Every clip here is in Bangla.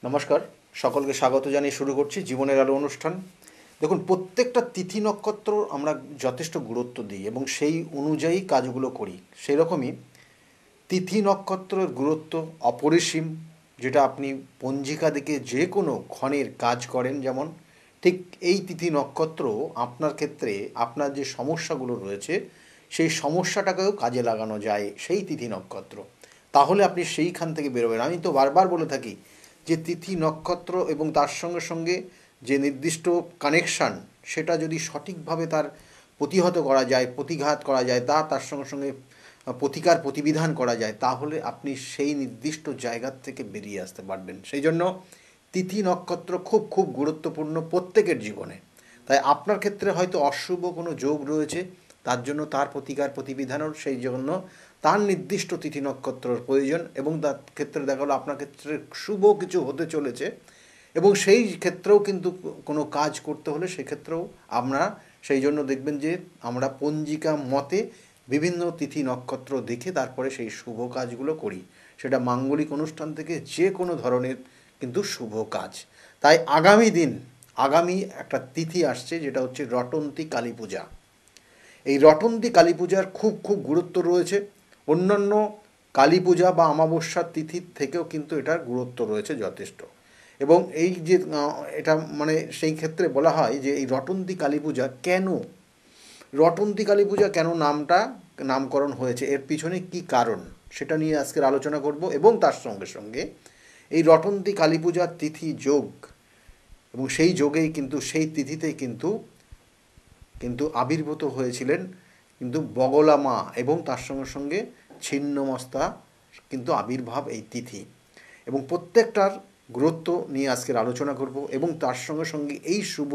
নমস্কার, সকলকে স্বাগত জানিয়ে শুরু করছি জীবনের আলো অনুষ্ঠান। দেখুন, প্রত্যেকটা তিথি নক্ষত্র আমরা যথেষ্ট গুরুত্ব দিই এবং সেই অনুযায়ী কাজগুলো করি। সেই রকমই তিথি নক্ষত্রের গুরুত্ব অপরিসীম। যেটা আপনি পঞ্জিকা দেখে যে কোনো ক্ষণের কাজ করেন যেমন, ঠিক এই তিথি নক্ষত্র আপনার ক্ষেত্রে আপনার যে সমস্যাগুলো রয়েছে সেই সমস্যাটাকেও কাজে লাগানো যায় সেই তিথি নক্ষত্র। তাহলে আপনি সেইখান থেকে বেরোবেন। আমি তো বারবার বলে থাকি যে তিথি নক্ষত্র এবং তার সঙ্গে সঙ্গে যে নির্দিষ্ট কানেকশান, সেটা যদি সঠিকভাবে তার প্রতিহত করা যায়, প্রতিঘাত করা যায়, তার সঙ্গে সঙ্গে প্রতিকার প্রতিবিধান করা যায়, তাহলে আপনি সেই নির্দিষ্ট জায়গার থেকে বেরিয়ে আসতে পারবেন। সেই জন্য তিথি নক্ষত্র খুব খুব গুরুত্বপূর্ণ প্রত্যেকের জীবনে। তাই আপনার ক্ষেত্রে হয়তো অশুভ কোনো যোগ রয়েছে, তার জন্য তার প্রতিকার প্রতিবিধানও সেই জন্য তার নির্দিষ্ট তিথি নক্ষত্রের প্রয়োজন, এবং তার ক্ষেত্রে দেখা গেলো আপনার ক্ষেত্রে শুভ কিছু হতে চলেছে এবং সেই ক্ষেত্রেও কিন্তু কোনো কাজ করতে হলে সেক্ষেত্রেও আমরা সেই জন্য দেখবেন যে আমরা পঞ্জিকা মতে বিভিন্ন তিথি নক্ষত্র দেখে তারপরে সেই শুভ কাজগুলো করি। সেটা মাঙ্গলিক অনুষ্ঠান থেকে যে কোনো ধরনের কিন্তু শুভ কাজ। তাই আগামী একটা তিথি আসছে, যেটা হচ্ছে রটন্তী কালী পূজা। এই রটন্তী কালী পূজার খুব খুব গুরুত্ব রয়েছে। অন্যান্য কালী পূজা বা অমাবস্যার তিথির থেকেও কিন্তু এটার গুরুত্ব রয়েছে যথেষ্ট। এবং এই যে এটা মানে সেই ক্ষেত্রে বলা হয় যে এই রটন্তী কালী পূজা কেন, রটন্তী কালী পূজা কেন নামকরণ হয়েছে, এর পিছনে কি কারণ, সেটা নিয়ে আজকের আলোচনা করব। এবং তার সঙ্গে সঙ্গে এই রটন্তী কালী পূজার তিথি যোগ, এবং সেই যোগেই কিন্তু সেই তিথিতেই কিন্তু কিন্তু আবির্ভূত হয়েছিলেন কিন্তু বগলা মা, এবং তার সঙ্গে সঙ্গে ছিন্নমস্তা কিন্তু আবির্ভাব এই তিথি। এবং প্রত্যেকটার গুরুত্ব নিয়ে আজকের আলোচনা করব। এবং তার সঙ্গে সঙ্গে এই শুভ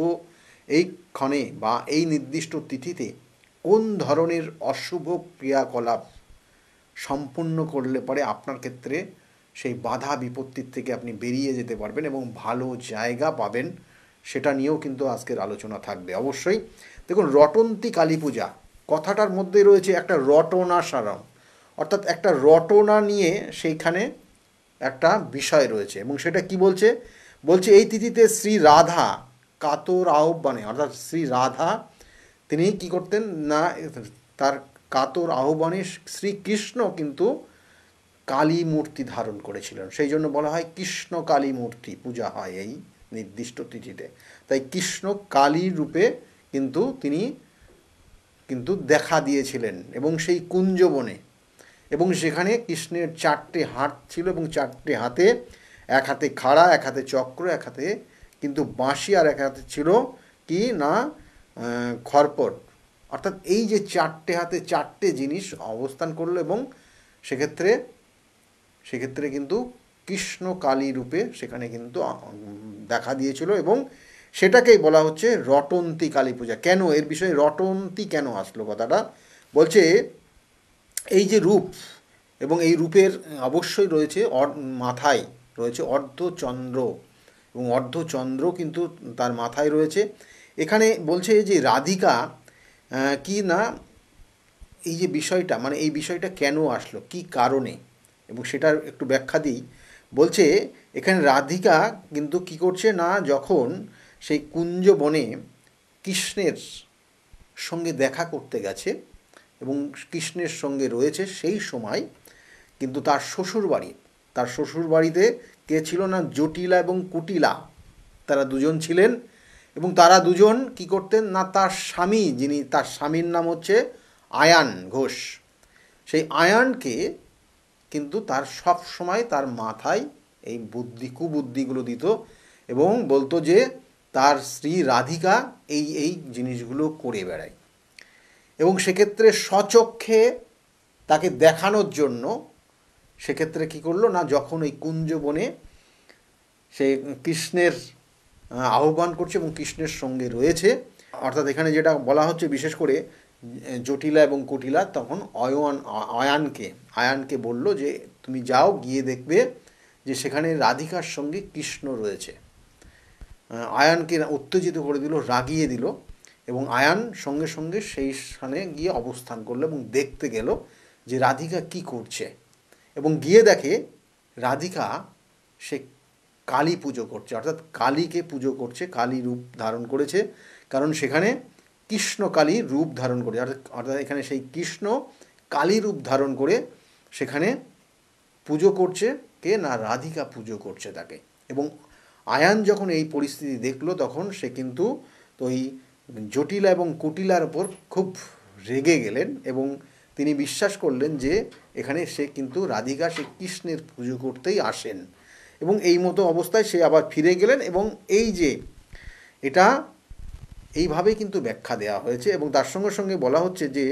এই ক্ষণে বা এই নির্দিষ্ট তিথিতে কোন ধরনের অশুভ ক্রিয়াকলাপ সম্পূর্ণ করলে পরে আপনার ক্ষেত্রে সেই বাধা বিপত্তির থেকে আপনি বেরিয়ে যেতে পারবেন এবং ভালো জায়গা পাবেন, সেটা নিয়েও কিন্তু আজকের আলোচনা থাকবে অবশ্যই। দেখুন, রটন্তী কালী পূজা কথাটার মধ্যে রয়েছে একটা রটনা সারম, অর্থাৎ একটা রটনা নিয়ে সেইখানে একটা বিষয় রয়েছে। এবং সেটা কি বলছে, এই তিথিতে শ্রী রাধা কাতর আহ্বানে, অর্থাৎ শ্রী রাধা তিনি কি করতেন না, তার কাতর আহ্বানে শ্রীকৃষ্ণ কিন্তু কালী মূর্তি ধারণ করেছিলেন। সেই জন্য বলা হয় কৃষ্ণ কালী মূর্তি পূজা হয় এই নির্দিষ্ট তিথিতে। তাই কৃষ্ণ কালী রূপে কিন্তু তিনি কিন্তু দেখা দিয়েছিলেন এবং সেই কুঞ্জবনে, এবং সেখানে কৃষ্ণের 4টে হাত ছিল এবং 4টে হাতে, এক হাতে খাড়া, এক হাতে চক্র, এক হাতে কিন্তু বাঁশি, আর এক হাতে ছিল কি না খড়পট। অর্থাৎ এই যে 4টে হাতে 4টে জিনিস অবস্থান করলো, এবং সেক্ষেত্রে কিন্তু কৃষ্ণ কালী রূপে সেখানে কিন্তু দেখা দিয়েছিল, এবং সেটাকেই বলা হচ্ছে রটন্তী কালী পূজা। কেন এর বিষয়ে রটন্তী কেন আসলো কথাটা, বলছে এই যে রূপ, এবং এই রূপের অবশ্যই রয়েছে মাথায় রয়েছে অর্ধচন্দ্র, এবং অর্ধচন্দ্র কিন্তু তার মাথায় রয়েছে। এখানে বলছে যে রাধিকা কি না, এই যে বিষয়টা মানে এই বিষয়টা কেন আসলো, কি কারণে, এবং সেটার একটু ব্যাখ্যা দিই। বলছে এখানে রাধিকা কিন্তু কি করছে না, যখন সেই কুঞ্জবনে কৃষ্ণের সঙ্গে দেখা করতে গেছে এবং কৃষ্ণের সঙ্গে রয়েছে, সেই সময় কিন্তু তার শ্বশুর বাড়িতে কে ছিল না, জটিলা এবং কুটিলা, তারা দুজন ছিলেন। এবং তারা দুজন কি করতেন না, তার স্বামী, তার স্বামীর নাম হচ্ছে আয়ান ঘোষ, সেই আয়ানকে কিন্তু তার সব সময় তার মাথায় এই কুবুদ্ধিগুলো দিত এবং বলতো যে তার স্ত্রী রাধিকা এই জিনিসগুলো করে বেড়ায়। এবং সেক্ষেত্রে স্বচক্ষে তাকে দেখানোর জন্য সেক্ষেত্রে কী করলো না, যখন এই কুঞ্জবনে সে কৃষ্ণের আহ্বান করছে এবং কৃষ্ণের সঙ্গে রয়েছে, অর্থাৎ এখানে যেটা বলা হচ্ছে বিশেষ করে জটিলা এবং কুটিলা তখন আয়ানকে বলল যে তুমি যাও, গিয়ে দেখবে যে সেখানে রাধিকার সঙ্গে কৃষ্ণ রয়েছে। আয়ানকে উত্তেজিত করে দিল, রাগিয়ে দিল, এবং আয়ান সঙ্গে সঙ্গে সেই স্থানে গিয়ে অবস্থান করলো এবং দেখতে গেল যে রাধিকা কি করছে। এবং গিয়ে দেখে রাধিকা সে কালী পুজো করছে, অর্থাৎ কালীকে পুজো করছে, কালী রূপ ধারণ করেছে, কারণ সেখানে কৃষ্ণ কালী রূপ ধারণ করে, অর্থাৎ এখানে সেই কৃষ্ণ কালী রূপ ধারণ করে সেখানে পুজো করছে কে না, রাধিকা পুজো করছে তাকে। এবং আয়ান যখন এই পরিস্থিতি দেখলো তখন সে কিন্তু ওই জটিলা এবং কুটিলার ওপর খুব রেগে গেলেন এবং তিনি বিশ্বাস করলেন যে এখানে সে কিন্তু রাধিকা সে কৃষ্ণের পুজো করতেই আসেন। এবং এই মতো অবস্থায় সে আবার ফিরে গেলেন। এবং এই যে এটা এইভাবে কিন্তু ব্যাখ্যা দেওয়া হয়েছে। এবং তার সঙ্গে সঙ্গে বলা হচ্ছে যে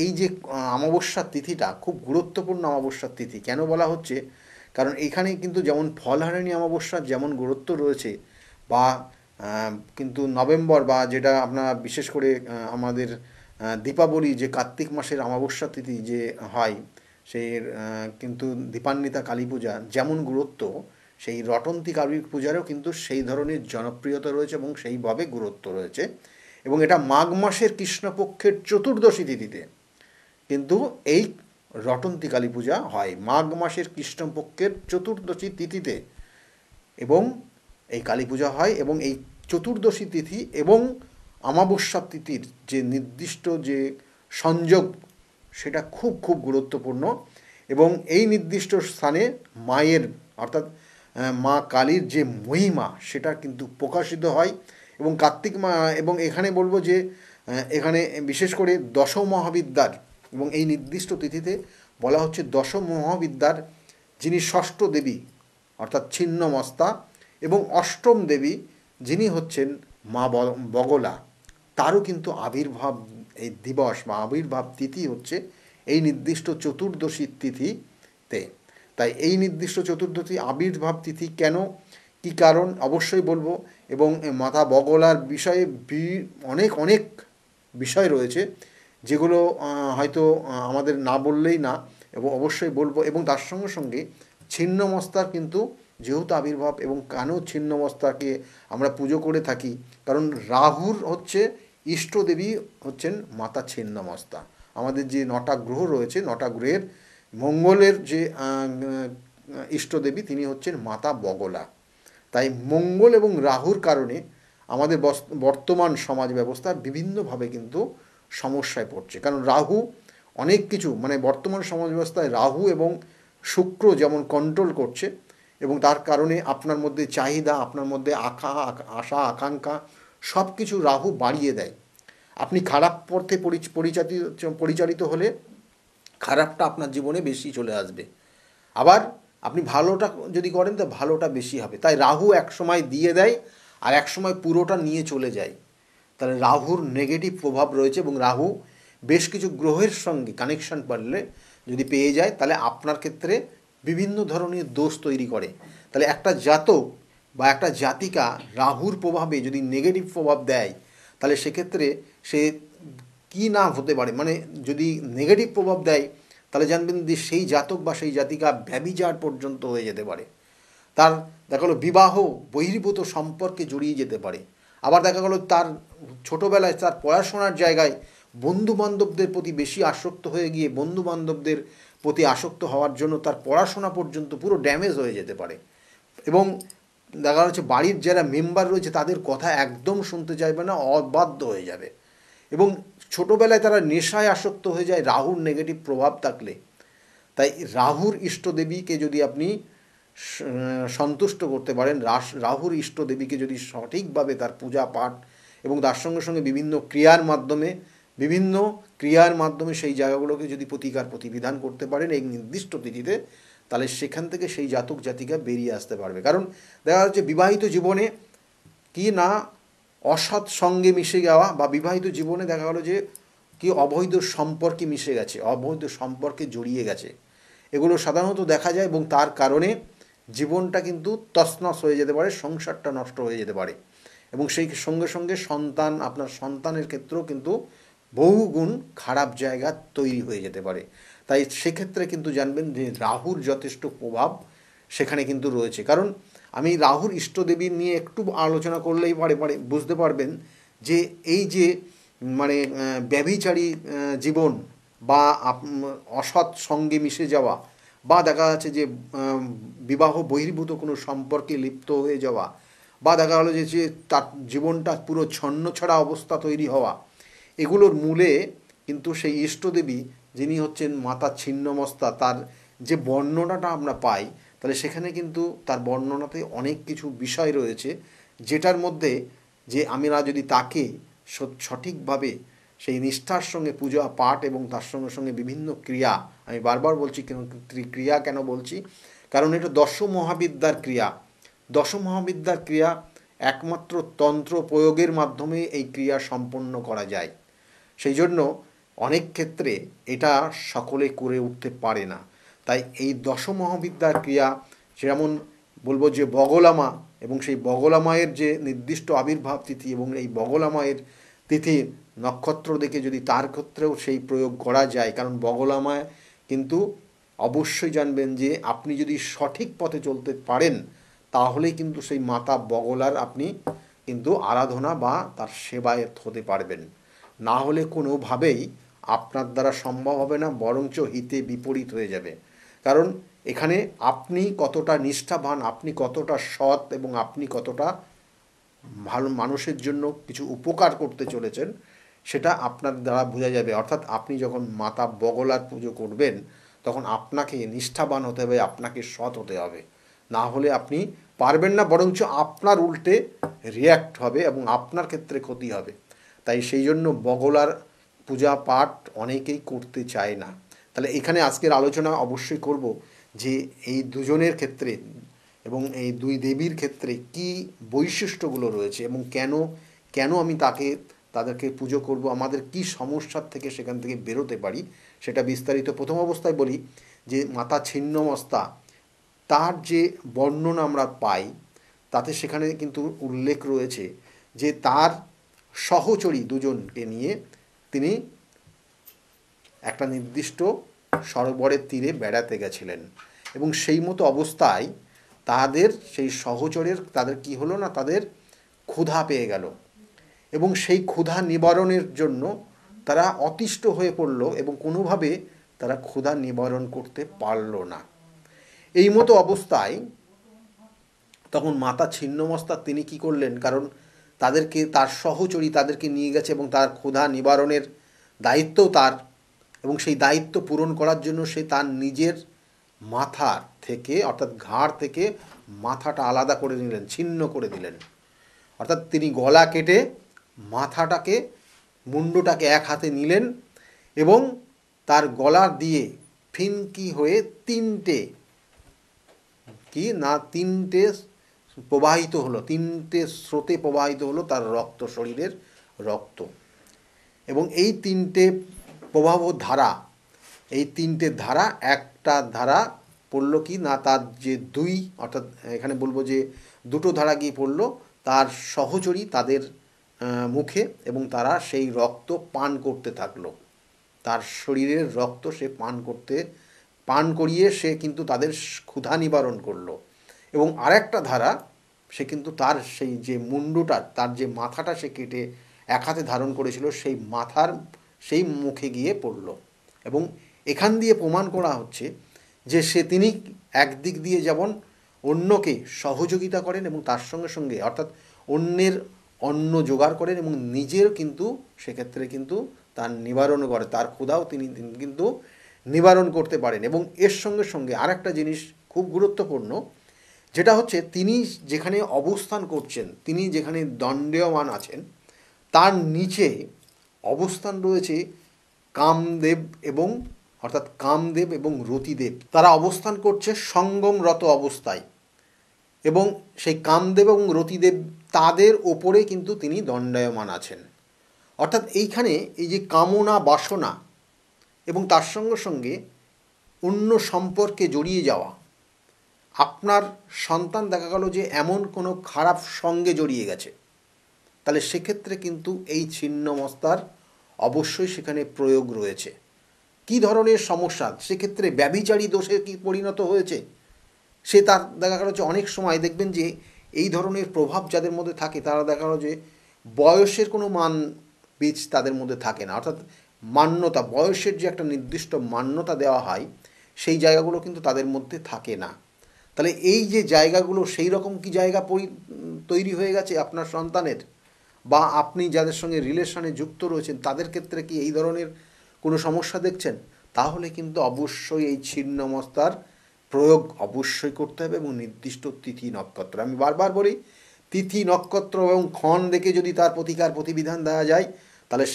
এই যে অমাবস্যার তিথিটা খুব গুরুত্বপূর্ণ অমাবস্যার তিথি। কেন বলা হচ্ছে? কারণ এইখানে কিন্তু যেমন ফলহারিণী অমাবস্যার যেমন গুরুত্ব রয়েছে, বা কিন্তু নভেম্বর বা যেটা আপনার বিশেষ করে আমাদের দীপাবলি যে কার্তিক মাসের অমাবস্যা তিথি যে হয়, সেই কিন্তু দীপান্বিতা কালী পূজা যেমন গুরুত্ব, সেই রটন্তী কালী পূজারও কিন্তু সেই ধরনের জনপ্রিয়তা রয়েছে এবং সেইভাবে গুরুত্ব রয়েছে। এবং এটা মাঘ মাসের কৃষ্ণপক্ষের চতুর্দশী তিথিতে কিন্তু এই রটন্তী কালী পূজা হয়, মাঘ মাসের কৃষ্ণপক্ষের চতুর্দশী তিথিতে এবং এই কালী পূজা হয়। এবং এই চতুর্দশী তিথি এবং অমাবস্যা তিথির যে নির্দিষ্ট যে সংযোগ, সেটা খুব খুব গুরুত্বপূর্ণ। এবং এই নির্দিষ্ট স্থানে মায়ের অর্থাৎ মা কালীর যে মহিমা সেটা কিন্তু প্রকাশিত হয়। এবং কার্তিক এবং এখানে বলবো যে এখানে বিশেষ করে দশ মহাবিদ্যার, এবং এই নির্দিষ্ট তিথিতে বলা হচ্ছে দশ মহাবিদ্যার যিনি ষষ্ঠ দেবী অর্থাৎ ছিন্নমস্তা, এবং অষ্টম দেবী যিনি হচ্ছেন মা বগলা, তারও কিন্তু আবির্ভাব এই দিবস বা আবির্ভাব তিথি হচ্ছে এই নির্দিষ্ট চতুর্দশীর তিথিতে। তাই এই নির্দিষ্ট চতুর্দশী আবির্ভাব তিথি কেন, কী কারণ অবশ্যই বলবো। এবং মাতা বগলার বিষয়ে অনেক অনেক বিষয় রয়েছে যেগুলো হয়তো আমাদের না বললেই না, এবং অবশ্যই বলবো। এবং তার সঙ্গে সঙ্গে ছিন্নমস্তার কিন্তু যেহেতু আবির্ভাব, এবং কেন ছিন্নমস্তাকে আমরা পুজো করে থাকি, কারণ রাহুর হচ্ছে ইষ্টদেবী হচ্ছেন মাতা ছিন্নমস্তা। আমাদের যে 9টা গ্রহ রয়েছে, 9টা গ্রহের মঙ্গলের যে ইষ্টদেবী তিনি হচ্ছেন মাতা বগলা। তাই মঙ্গল এবং রাহুর কারণে আমাদের বর্তমান সমাজ ব্যবস্থা বিভিন্নভাবে কিন্তু সমস্যায় পড়ছে। কারণ রাহু অনেক কিছু মানে বর্তমান সমাজ ব্যবস্থায় রাহু এবং শুক্র যেমন কন্ট্রোল করছে, এবং তার কারণে আপনার মধ্যে চাহিদা, আপনার মধ্যে আশা আকাঙ্ক্ষা সব কিছু রাহু বাড়িয়ে দেয়। আপনি খারাপ পথে পরিচালিত হলে খারাপটা আপনার জীবনে বেশি চলে আসবে, আবার আপনি ভালোটা যদি করেন তো ভালোটা বেশি হবে। তাই রাহু এক সময় দিয়ে দেয় আর এক সময় পুরোটা নিয়ে চলে যায়। তাহলে রাহুর নেগেটিভ প্রভাব রয়েছে, এবং রাহু বেশ কিছু গ্রহের সঙ্গে কানেকশন পারলে যদি পেয়ে যায় তাহলে আপনার ক্ষেত্রে বিভিন্ন ধরনের দোষ তৈরি করে। তাহলে একটা জাতক বা একটা জাতিকা রাহুর প্রভাবে যদি নেগেটিভ প্রভাব দেয়, তাহলে সেক্ষেত্রে সে কী না হতে পারে, মানে যদি নেগেটিভ প্রভাব দেয় তাহলে জানবেন যে সেই জাতক বা সেই জাতিকা ব্যভিচার পর্যন্ত হয়ে যেতে পারে। তার দেখা গেলো বিবাহ বহির্ভূত সম্পর্কে জড়িয়ে যেতে পারে। আবার দেখা গেলো তার ছোটোবেলায় তার পড়াশোনার জায়গায় বন্ধুবান্ধবদের প্রতি বেশি আসক্ত হয়ে গিয়ে বন্ধুবান্ধবদের প্রতি আসক্ত হওয়ার জন্য তার পড়াশোনা পর্যন্ত পুরো ড্যামেজ হয়ে যেতে পারে। এবং দেখা যাচ্ছে বাড়ির যারা মেম্বার রয়েছে তাদের কথা একদম শুনতে চাইবে না, অবাধ্য হয়ে যাবে। এবং ছোটোবেলায় তারা নেশায় আসক্ত হয়ে যায় রাহুর নেগেটিভ প্রভাব থাকলে। তাই রাহুর ইষ্টদেবীকে যদি আপনি সন্তুষ্ট করতে পারেন, রাহুর ইষ্টদেবীকে যদি সঠিকভাবে তার পূজা পাঠ এবং তার সঙ্গে সঙ্গে বিভিন্ন ক্রিয়ার মাধ্যমে সেই জায়গাগুলোকে যদি প্রতিবিধান করতে পারেন এই নির্দিষ্ট তিথিতে, তাহলে সেখান থেকে সেই জাতক জাতিকা বেরিয়ে আসতে পারবে। কারণ দেখা যাচ্ছে বিবাহিত জীবনে কি না অসৎ সঙ্গে মিশে যাওয়া, বা বিবাহিত জীবনে দেখা গেলো যে কি অবৈধ সম্পর্কে মিশে গেছে, অবৈধ সম্পর্কে জড়িয়ে গেছে, এগুলো সাধারণত দেখা যায়। এবং তার কারণে জীবনটা কিন্তু তছনছ হয়ে যেতে পারে, সংসারটা নষ্ট হয়ে যেতে পারে। এবং সেই সঙ্গে সঙ্গে আপনার সন্তানের ক্ষেত্রেও কিন্তু বহু গুণ খারাপ জায়গা তৈরি হয়ে যেতে পারে। তাই সেক্ষেত্রে কিন্তু জানবেন যে রাহুর যথেষ্ট প্রভাব সেখানে কিন্তু রয়েছে। কারণ আমি রাহুর ইষ্টদেবী নিয়ে একটু আলোচনা করলেই বুঝতে পারবেন যে এই যে মানে ব্যভিচারী জীবন বা অসৎ সঙ্গে মিশে যাওয়া বা দেখা যাচ্ছে যে বিবাহ বহির্ভূত কোনো সম্পর্কে লিপ্ত হয়ে যাওয়া, বা দেখা গেলো যে তার জীবনটা পুরো ছন্নছাড়া অবস্থা তৈরি হওয়া, এগুলোর মূলে কিন্তু সেই ইষ্টদেবী যিনি হচ্ছেন মাতা ছিন্নমস্তা, তার যে বর্ণনাটা আমরা পাই, তাহলে সেখানে কিন্তু তার বর্ণনাতে অনেক কিছু বিষয় রয়েছে, যেটার মধ্যে যে আমরা যদি তাকে সঠিকভাবে সেই নিষ্ঠার সঙ্গে পূজা পাঠ এবং তার সঙ্গে সঙ্গে বিভিন্ন ক্রিয়া, আমি বারবার বলছি ক্রিয়া কেন বলছি, কারণ এটা দশ মহাবিদ্যার ক্রিয়া। দশ মহাবিদ্যার ক্রিয়া একমাত্র তন্ত্র প্রয়োগের মাধ্যমে এই ক্রিয়া সম্পন্ন করা যায়। সেই জন্য অনেক ক্ষেত্রে এটা সকলে করে উঠতে পারে না। তাই এই দশ মহাবিদ্যার ক্রিয়া, যেমন বলবো যে বগলামা, এবং সেই বগলামায়ের যে নির্দিষ্ট আবির্ভাব তিথি এবং এই বগলামায়ের তিথির নক্ষত্র দেখে যদি তার ক্ষেত্রেও সেই প্রয়োগ করা যায়, কারণ বগলামায় কিন্তু অবশ্যই জানবেন যে আপনি যদি সঠিক পথে চলতে পারেন তাহলেই কিন্তু সেই মাতা বগলার আপনি কিন্তু আরাধনা বা তার সেবায়ত হতে পারবেন। না হলে কোনোভাবেই আপনার দ্বারা সম্ভব হবে না, বরঞ্চ হিতে বিপরীত হয়ে যাবে। কারণ এখানে আপনি কতটা নিষ্ঠাবান, আপনি কতটা সৎ এবং আপনি কতটা ভালো মানুষের জন্য কিছু উপকার করতে চলেছেন সেটা আপনার দ্বারা বোঝা যাবে। অর্থাৎ আপনি যখন মাতা বগলার পুজো করবেন তখন আপনাকে নিষ্ঠাবান হতে হবে, আপনাকে সৎ হতে হবে, না হলে আপনি পারবেন না, বরঞ্চ আপনার উল্টে রিয়্যাক্ট হবে এবং আপনার ক্ষেত্রে ক্ষতি হবে। তাই সেই জন্য বগলার পূজা পাঠ অনেকেই করতে চায় না। তাহলে এখানে আজকের আলোচনা অবশ্যই করব যে এই দুজনের ক্ষেত্রে এবং এই দুই দেবীর ক্ষেত্রে কি বৈশিষ্ট্যগুলো রয়েছে এবং কেন কেন আমি তাদেরকে পুজো করব, আমাদের কি সমস্যার থেকে সেখান থেকে বেরোতে পারি সেটা বিস্তারিত। প্রথম অবস্থায় বলি যে মাতা ছিন্নমস্তা, তার যে বর্ণনা আমরা পাই তাতে সেখানে কিন্তু উল্লেখ রয়েছে যে তার সহচরী দুজনকে নিয়ে তিনি একটা নির্দিষ্ট সরোবরের তীরে বেড়াতে গেছিলেন, এবং সেই মতো অবস্থায় তাদের সেই সহচরের তাদের কি হলো না, তাদের ক্ষুধা পেয়ে গেল, এবং সেই ক্ষুধা নিবারণের জন্য তারা অতিষ্ঠ হয়ে পড়ল এবং কোনোভাবে তারা ক্ষুধা নিবারণ করতে পারল না। এই মতো অবস্থায় তখন মাতা ছিন্নমস্তা তিনি কি করলেন, কারণ তাদেরকে তার সহচরী তাদেরকে নিয়ে গেছে এবং তার ক্ষুধা নিবারণের দায়িত্বও তার, এবং সেই দায়িত্ব পূরণ করার জন্য সে তার নিজের মাথা থেকে অর্থাৎ ঘাড় থেকে মাথাটা আলাদা করে নিলেন, ছিন্ন করে দিলেন। অর্থাৎ তিনি গলা কেটে মাথাটাকে মুন্ডটাকে এক হাতে নিলেন এবং তার গলা দিয়ে ফিনকি হয়ে তিনটে প্রবাহিত হলো, তিনটে স্রোতে প্রবাহিত হলো তার রক্ত, শরীরের রক্ত। এবং এই তিনটে প্রবাহ ধারা, এই তিনটে ধারা, একটা ধারা পড়ল কি না, তার যে দুই অর্থাৎ এখানে বলবো যে দুটো ধারা গিয়ে পড়ল তার সহচরী তাদের মুখে, এবং তারা সেই রক্ত পান করতে থাকলো, তার শরীরের রক্ত সে পান করিয়ে সে কিন্তু তাদের ক্ষুধা নিবারণ করলো। এবং আরেকটা ধারা সে কিন্তু তার সেই যে মুন্ডুটা, তার যে মাথাটা সে কেটে এক হাতে ধারণ করেছিল সেই মাথার সেই মুখে গিয়ে পড়ল। এবং এখান দিয়ে প্রমাণ করা হচ্ছে যে তিনি একদিক দিয়ে যেমন অন্যকে সহযোগিতা করেন এবং তার সঙ্গে সঙ্গে অর্থাৎ অন্যের অন্ন জোগাড় করেন এবং নিজের কিন্তু সেক্ষেত্রে কিন্তু তার নিবারণ করে, তার ক্ষুধাও তিনি কিন্তু নিবারণ করতে পারেন। এবং এর সঙ্গে সঙ্গে আরেকটা জিনিস খুব গুরুত্বপূর্ণ, যেটা হচ্ছে তিনি যেখানে অবস্থান করছেন, তিনি যেখানে দণ্ডায়মান আছেন তার নিচে অবস্থান রয়েছে কামদেব এবং অর্থাৎ কামদেব এবং রতিদেব, তারা অবস্থান করছে সঙ্গমরত অবস্থায়, এবং সেই কামদেব এবং রতিদেব তাদের ওপরে কিন্তু তিনি দণ্ডায়মান আছেন। অর্থাৎ এইখানে এই যে কামনা বাসনা এবং তার সঙ্গে সঙ্গে অন্য সম্পর্কে জড়িয়ে যাওয়া, আপনার সন্তান দেখা গেল যে এমন কোনো খারাপ সঙ্গে জড়িয়ে গেছে, তাহলে সেক্ষেত্রে কিন্তু এই ছিন্নমস্তার অবশ্যই সেখানে প্রয়োগ রয়েছে। কি ধরনের সমস্যা, সেক্ষেত্রে ব্যভিচারী দোষে কি পরিণত হয়েছে, সে তার দেখা গেল যে অনেক সময় দেখবেন যে এই ধরনের প্রভাব যাদের মধ্যে থাকে তারা দেখা গেল যে বয়সের কোনো বীজ তাদের মধ্যে থাকে না, অর্থাৎ মান্যতা, বয়সের যে একটা নির্দিষ্ট মান্যতা দেওয়া হয় সেই জায়গাগুলো কিন্তু তাদের মধ্যে থাকে না। তাহলে এই যে জায়গাগুলো, সেই রকম কি জায়গা তৈরি হয়ে গেছে আপনার সন্তানের, বা আপনি যাদের সঙ্গে রিলেশনে যুক্ত রয়েছেন তাদের ক্ষেত্রে কি এই ধরনের কোনো সমস্যা দেখছেন? তাহলে কিন্তু অবশ্যই এই ছিন্নমস্তার প্রয়োগ অবশ্যই করতে হবে, এবং নির্দিষ্ট তিথি নক্ষত্র, আমি বারবার বলি, তিথি নক্ষত্র এবং ক্ষণ দেখে যদি তার প্রতিকার প্রতিবিধান দেওয়া যায়, তাহলে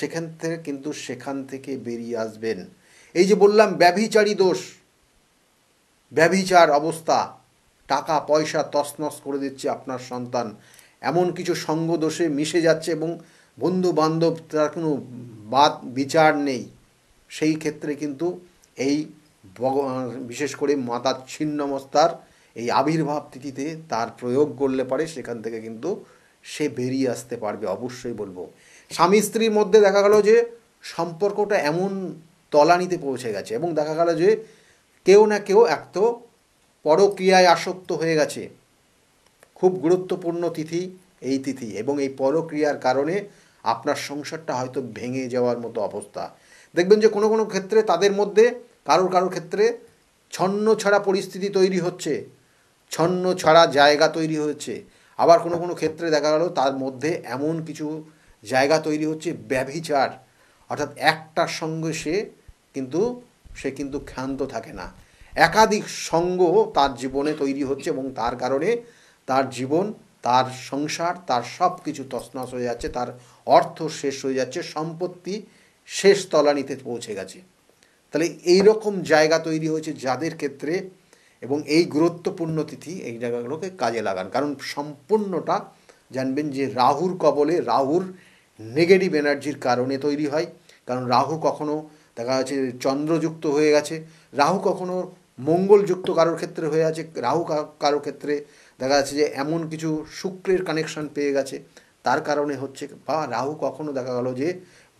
সেখান থেকে বেরিয়ে আসবেন। এই যে বললাম ব্যভিচারী দোষ, ব্যভিচার অবস্থা, টাকা পয়সা তছনছ করে দিচ্ছে আপনার সন্তান, এমন কিছু সঙ্গ দোষে মিশে যাচ্ছে এবং বন্ধু বান্ধব তার কোনো বাদ বিচার নেই, সেই ক্ষেত্রে কিন্তু এই বিশেষ করে মাতা ছিন্নমস্তার এই আবির্ভাব তিথিতে তার প্রয়োগ করলে পারে সেখান থেকে কিন্তু সে বেরিয়ে আসতে পারবে। অবশ্যই বলবো, স্বামী স্ত্রীর মধ্যে দেখা গেল যে সম্পর্কটা এমন তলানিতে পৌঁছে গেছে, এবং দেখা গেল যে কেউ না কেউ এক তো পরক্রিয়ায় আসক্ত হয়ে গেছে। খুব গুরুত্বপূর্ণ তিথি এই তিথি, এবং এই পরক্রিয়ার কারণে আপনার সংসারটা হয়তো ভেঙে যাওয়ার মতো অবস্থা। দেখবেন যে কোনো কোনো ক্ষেত্রে তাদের মধ্যে কারোর ক্ষেত্রে ছন্ন ছাড়া পরিস্থিতি তৈরি হচ্ছে, ছন্ন ছাড়া জায়গা তৈরি হচ্ছে। আবার কোনো কোনো ক্ষেত্রে দেখা গেল তার মধ্যে এমন কিছু জায়গা তৈরি হচ্ছে ব্যভিচার, অর্থাৎ একটার সঙ্গে সে কিন্তু ক্ষান্ত থাকে না, একাধিক সঙ্গ তার জীবনে তৈরি হচ্ছে, এবং তার কারণে তার জীবন, তার সংসার, তার সব কিছু তছনছ হয়ে যাচ্ছে, তার অর্থ শেষ হয়ে যাচ্ছে, সম্পত্তি শেষ তলানিতে পৌঁছে গেছে। তাহলে এই রকম জায়গা তৈরি হয়েছে যাদের ক্ষেত্রে, এবং এই গুরুত্বপূর্ণ তিথি এই জায়গাগুলোকে কাজে লাগান, কারণ সম্পূর্ণটা জানবেন যে রাহুর কবলে, রাহুর নেগেটিভ এনার্জির কারণে তৈরি হয়। কারণ রাহু কখনো দেখা যাচ্ছে চন্দ্রযুক্ত হয়ে গেছে, রাহু কখনো মঙ্গলযুক্ত কারোর ক্ষেত্রে হয়ে আছে, রাহু কারোর ক্ষেত্রে দেখা যাচ্ছে যে এমন কিছু শুক্রের কানেকশন পেয়ে গেছে, তার কারণে হচ্ছে, বা রাহু কখনো দেখা গেল যে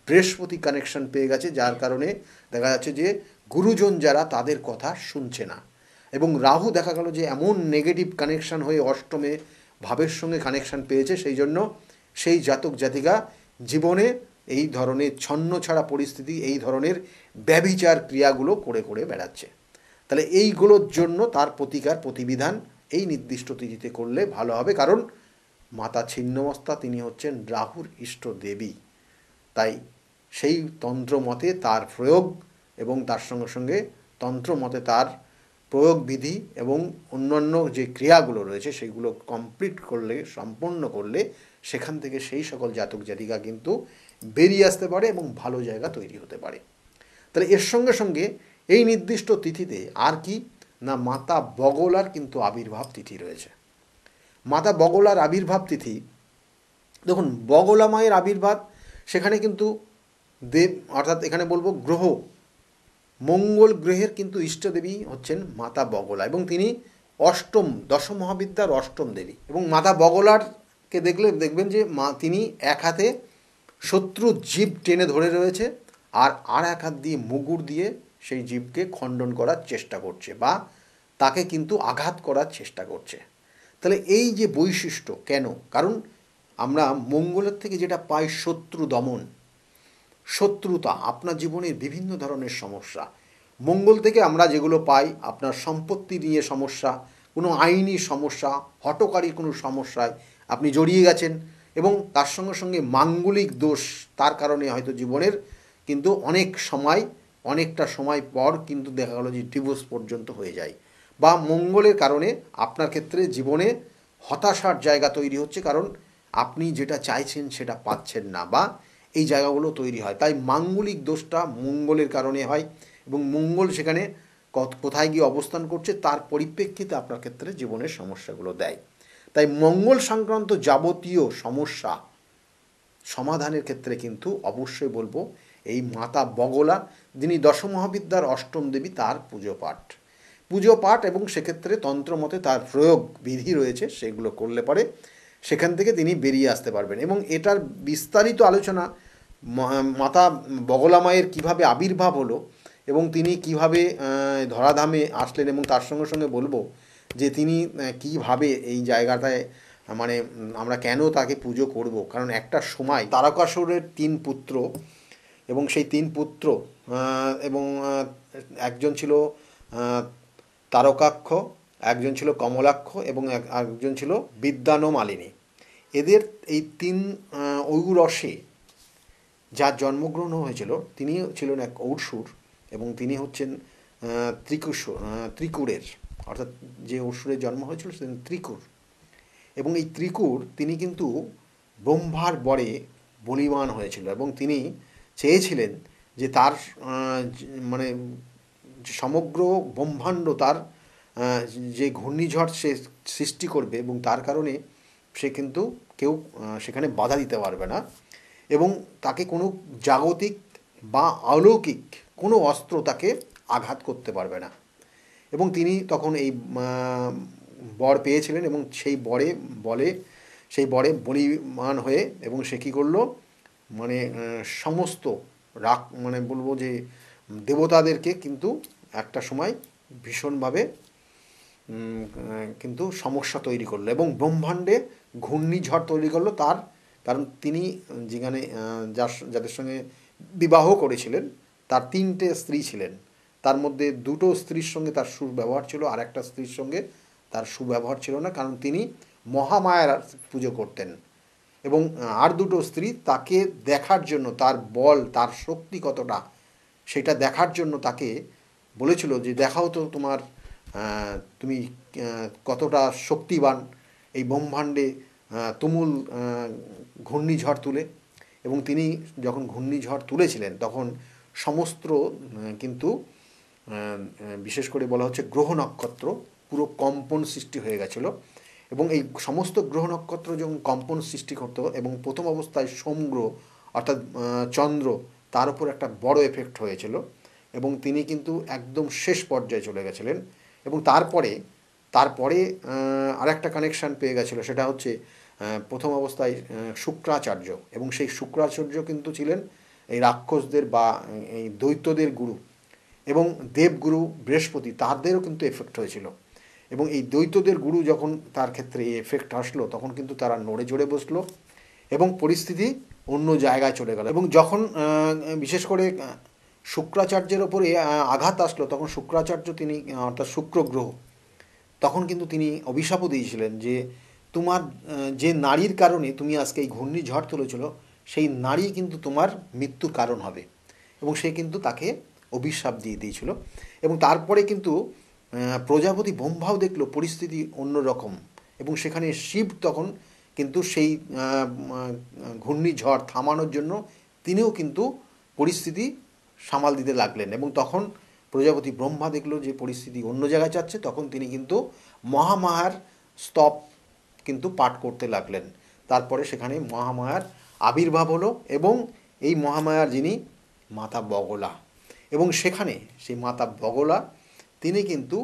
বৃহস্পতি কানেকশন পেয়ে গেছে, যার কারণে দেখা যাচ্ছে যে গুরুজন যারা তাদের কথা শুনছে না, এবং রাহু দেখা গেল যে এমন নেগেটিভ কানেকশন হয়ে অষ্টমে ভাবের সঙ্গে কানেকশন পেয়েছে, সেই জন্য সেই জাতক জাতিকা জীবনে এই ধরনের ছন্ন ছাড়া পরিস্থিতি, এই ধরনের ব্যভিচার ক্রিয়াগুলো করে করে বেড়াচ্ছে। তাহলে এইগুলোর জন্য তার প্রতিকার প্রতিবিধান এই নির্দিষ্ট তিথিতে করলে ভালো হবে, কারণ মাতা ছিন্নমস্তা তিনি হচ্ছেন রাহুর ইষ্ট দেবী। তাই সেই তন্ত্রমতে তার প্রয়োগ, এবং তার সঙ্গে সঙ্গে তন্ত্রমতে তার প্রয়োগ বিধি এবং অন্যান্য যে ক্রিয়াগুলো রয়েছে সেগুলো কমপ্লিট করলে, সম্পন্ন করলে সেখান থেকে সেই সকল জাতক জাতিকা কিন্তু বেরিয়ে আসতে পারে এবং ভালো জায়গা তৈরি হতে পারে। তাহলে এর সঙ্গে সঙ্গে এই নির্দিষ্ট তিথিতে আর কি না, মাতা বগলার কিন্তু আবির্ভাব তিথি রয়েছে। মাতা বগলার আবির্ভাব তিথি, দেখুন বগলা মায়ের আবির্ভাব, সেখানে কিন্তু দেব, অর্থাৎ এখানে বলবো গ্রহ, মঙ্গল গ্রহের কিন্তু ইষ্টদেবী হচ্ছেন মাতা বগলা, এবং তিনি অষ্টম, দশ মহাবিদ্যার অষ্টম দেবী। এবং মাতা বগলারকে দেখবেন যে তিনি এক হাতে শত্রুর জীব টেনে ধরে রয়েছে, আর এক হাত দিয়ে মুগুর দিয়ে সেই জীবকে খণ্ডন করার চেষ্টা করছে, বা তাকে কিন্তু আঘাত করার চেষ্টা করছে। তাহলে এই যে বৈশিষ্ট্য কেন, কারণ আমরা মঙ্গলের থেকে যেটা পাই শত্রু দমন, শত্রুতা, আপনার জীবনের বিভিন্ন ধরনের সমস্যা, মঙ্গল থেকে আমরা যেগুলো পাই, আপনার সম্পত্তি নিয়ে সমস্যা, কোনো আইনি সমস্যা, হঠকারী কোনো সমস্যায় আপনি জড়িয়ে গেছেন, এবং তার সঙ্গে সঙ্গে মাঙ্গলিক দোষ, তার কারণে হয়তো জীবনের কিন্তু অনেকটা সময় পর কিন্তু দেখা গেলো যে ডিভোর্স পর্যন্ত হয়ে যায়, বা মঙ্গলের কারণে আপনার ক্ষেত্রে জীবনে হতাশার জায়গা তৈরি হচ্ছে, কারণ আপনি যেটা চাইছেন সেটা পাচ্ছেন না, বা এই জায়গাগুলো তৈরি হয়। তাই মাঙ্গলিক দোষটা মঙ্গলের কারণে হয়, এবং মঙ্গল সেখানে কোথায় গিয়ে অবস্থান করছে তার পরিপ্রেক্ষিতে আপনার ক্ষেত্রে জীবনের সমস্যাগুলো দেয়। তাই মঙ্গল সংক্রান্ত যাবতীয় সমস্যা সমাধানের ক্ষেত্রে কিন্তু অবশ্যই বলবো এই মাতা বগলা, যিনি দশমহাবিদ্যার অষ্টম দেবী, তার পুজো পাঠ এবং সেক্ষেত্রে তন্ত্রমতে তার প্রয়োগ বিধি রয়েছে, সেগুলো করলে পরে সেখান থেকে তিনি বেরিয়ে আসতে পারবেন। এবং এটার বিস্তারিত আলোচনা মাতা বগলা মায়ের কীভাবে আবির্ভাব হলো এবং তিনি কিভাবে ধরাধামে আসলেন, এবং তার সঙ্গে সঙ্গে বলবো যে তিনি কিভাবে এই জায়গাটায়, মানে আমরা কেন তাকে পুজো করব, কারণ একটা সময় তারকাসুরের 3 পুত্র, এবং সেই 3 পুত্র এবং একজন ছিল তারকাক্ষ, একজন ছিল কমলাক্ষ এবং একজন ছিল বিদ্যানমালিনী। এদের এই তিন ঔরসে যার জন্মগ্রহণ হয়েছিল তিনি ছিলেন এক অসুর, এবং তিনি হচ্ছেন ত্রিকুরের, অর্থাৎ যে অসুরের জন্ম হয়েছিল সেদিন ত্রিকুর। এবং এই ত্রিকুর তিনি কিন্তু ব্রহ্মার বরে বলিবান হয়েছিল, এবং তিনি চেয়েছিলেন যে তার মানে সমগ্র ব্রহ্মাণ্ড তার যে ঘূর্ণিঝড় সে সৃষ্টি করবে, এবং তার কারণে সে কিন্তু কেউ সেখানে বাধা দিতে পারবে না, এবং তাকে কোনো জাগতিক বা অলৌকিক কোনো অস্ত্র তাকে আঘাত করতে পারবে না। এবং তিনি তখন এই বর পেয়েছিলেন, এবং সেই বরে বলিবান হয়ে, এবং সে কী করলো, মানে সমস্ত মানে বলবো যে দেবতাদেরকে কিন্তু একটা সময় ভীষণভাবে কিন্তু সমস্যা তৈরি করলো, এবং ব্রহ্মাণ্ডে ঘূর্ণিঝড় তৈরি করলো। তার কারণ তিনি যেখানে যাদের সঙ্গে বিবাহ করেছিলেন তার 3টে স্ত্রী ছিলেন, তার মধ্যে 2টো স্ত্রীর সঙ্গে তার সুব্যবহার ছিল, আর একটা স্ত্রীর সঙ্গে তার সুব্যবহার ছিল না, কারণ তিনি মহামায়ার পুজো করতেন। এবং আর 2টো স্ত্রী তাকে দেখার জন্য, তার বল, তার শক্তি কতটা, সেটা দেখার জন্য তাকে বলেছিল যে দেখাও তো তুমি কতটা শক্তিবান এই ব্রহ্মাণ্ডে তুমুল ঘূর্ণিঝড় তুলে। এবং তিনি যখন ঘূর্ণিঝড় তুলেছিলেন তখন সমস্ত কিন্তু বিশেষ করে বলা হচ্ছে গ্রহ নক্ষত্র পুরো কম্পন সৃষ্টি হয়ে গেছিলো, এবং এই সমস্ত গ্রহ নক্ষত্র যখন কম্পন সৃষ্টি করতো, এবং প্রথম অবস্থায় সোম গ্রহ অর্থাৎ চন্দ্র, তার উপর একটা বড় এফেক্ট হয়েছিল, এবং তিনি কিন্তু একদম শেষ পর্যায়ে চলে গেছিলেন। এবং তারপরে আরেকটা কানেকশান পেয়ে গেছিলো, সেটা হচ্ছে প্রথম অবস্থায় শুক্রাচার্য, এবং সেই শুক্রাচার্য কিন্তু ছিলেন এই রাক্ষসদের বা এই দৈত্যদের গুরু, এবং দেবগুরু বৃহস্পতি, তাদেরও কিন্তু এফেক্ট হয়েছিল। এবং এই দ্বৈতদের গুরু যখন তার ক্ষেত্রে এই এফেক্ট আসলো, তখন কিন্তু তারা নড়ে চড়ে বসলো, এবং পরিস্থিতি অন্য জায়গায় চলে গেল। এবং যখন বিশেষ করে শুক্রাচার্যের ওপরে আঘাত আসলো, তখন শুক্রাচার্য তিনি অর্থাৎ শুক্র গ্রহ, তখন কিন্তু তিনি অভিশাপও দিয়েছিলেন যে তোমার যে নারীর কারণে তুমি আজকে এই ঘূর্ণিঝড় তুলেছিল, সেই নারী কিন্তু তোমার মৃত্যুর কারণ হবে, এবং সে কিন্তু তাকে অভিশাপ দিয়ে দিয়েছিল। এবং তারপরে কিন্তু প্রজাপতি ব্রহ্মাও দেখলো পরিস্থিতি অন্যরকম, এবং সেখানে শিব তখন কিন্তু সেই ঘূর্ণিঝড় থামানোর জন্য তিনিও কিন্তু পরিস্থিতি সামাল দিতে লাগলেন। এবং তখন প্রজাপতি ব্রহ্মা দেখলো যে পরিস্থিতি অন্য জায়গায় যাচ্ছে, তখন তিনি কিন্তু মহামায়ার স্তব কিন্তু পাঠ করতে লাগলেন। তারপরে সেখানে মহামায়ার আবির্ভাব হলো, এবং এই মহামায়ার যিনি মাতা বগলা, এবং সেখানে সেই মাতা বগলা তিনি কিন্তু